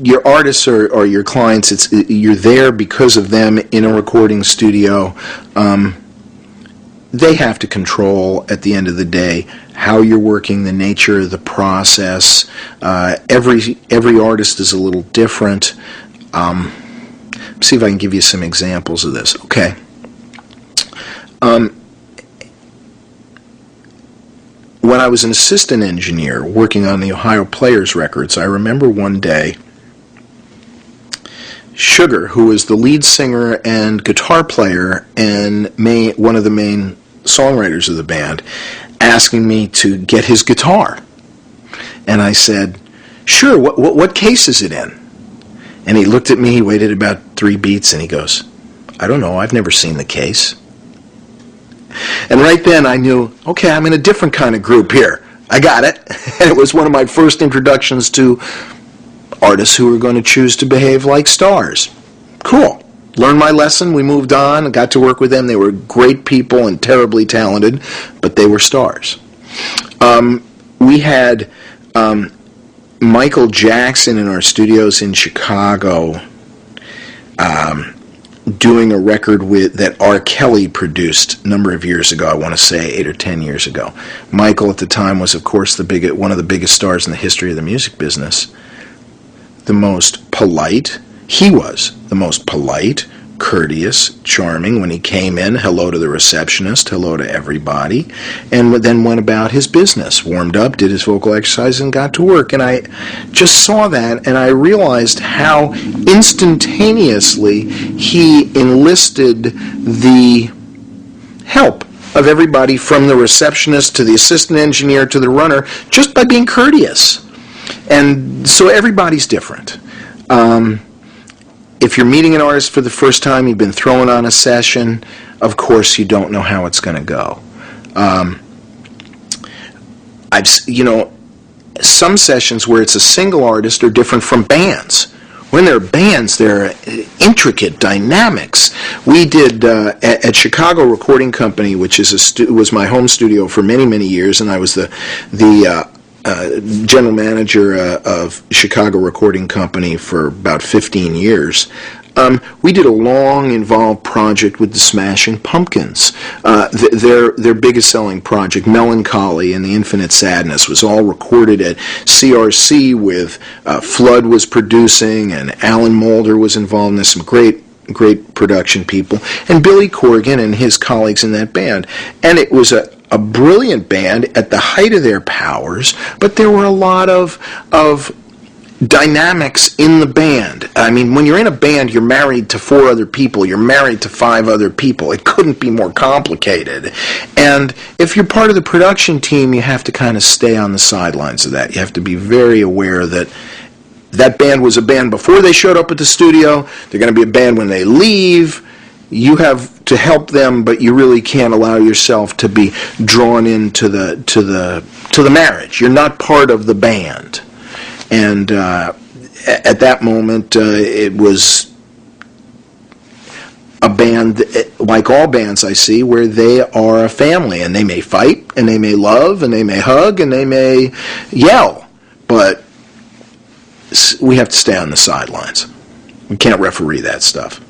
your artists or your clients, you're there because of them in a recording studio. They have to control, at the end of the day, how you're working, the nature of the process. Every artist is a little different. See if I can give you some examples of this. Okay. When I was an assistant engineer working on the Ohio Players records, I remember one day Sugar, who was the lead singer and guitar player and one of the main songwriters of the band, asking me to get his guitar. And I said, sure, what case is it in? And he looked at me, he waited about 3 beats, and he goes, I don't know, I've never seen the case. And right then I knew, okay, I'm in a different kind of group here. I got it. And it was one of my first introductions to artists who were going to choose to behave like stars. Cool. Learned my lesson. We moved on and got to work with them. They were great people and terribly talented, but they were stars. We had Michael Jackson in our studios in Chicago doing a record that R. Kelly produced a number of years ago. I want to say 8 or 10 years ago. Michael at the time was, of course, one of the biggest stars in the history of the music business. The most polite. He was the most polite, courteous, charming. When he came in, hello to the receptionist, hello to everybody, and then went about his business, warmed up, did his vocal exercise, and got to work. And I just saw that, and I realized how instantaneously he enlisted the help of everybody, from the receptionist to the assistant engineer to the runner, just by being courteous. And so everybody's different. If you're meeting an artist for the first time, you've been thrown on a session, of course you don't know how it's going to go. Some sessions where it's a single artist are different from bands. When they're bands, they're intricate dynamics. We did at Chicago Recording Company, which was my home studio for many, many years, and I was the general manager of Chicago Recording Company for about 15 years. We did a long, involved project with the Smashing Pumpkins. Their biggest selling project, Melancholy and the Infinite Sadness, was all recorded at CRC with Flood was producing, and Alan Moulder was involved in this, some great production people, and Billy Corgan and his colleagues in that band. And it was a brilliant band at the height of their powers, but there were a lot of dynamics in the band. I mean, when you're in a band, you're married to 4 other people, you're married to 5 other people. It couldn't be more complicated. And if you're part of the production team, you have to kind of stay on the sidelines of that. You have to be very aware that that band was a band before they showed up at the studio. They're going to be a band when they leave. You have to help them, but you really can't allow yourself to be drawn into the marriage. You're not part of the band. And at that moment, it was a band, like all bands I see, where they are a family, and they may fight, and they may love, and they may hug, and they may yell, but we have to stay on the sidelines. We can't referee that stuff.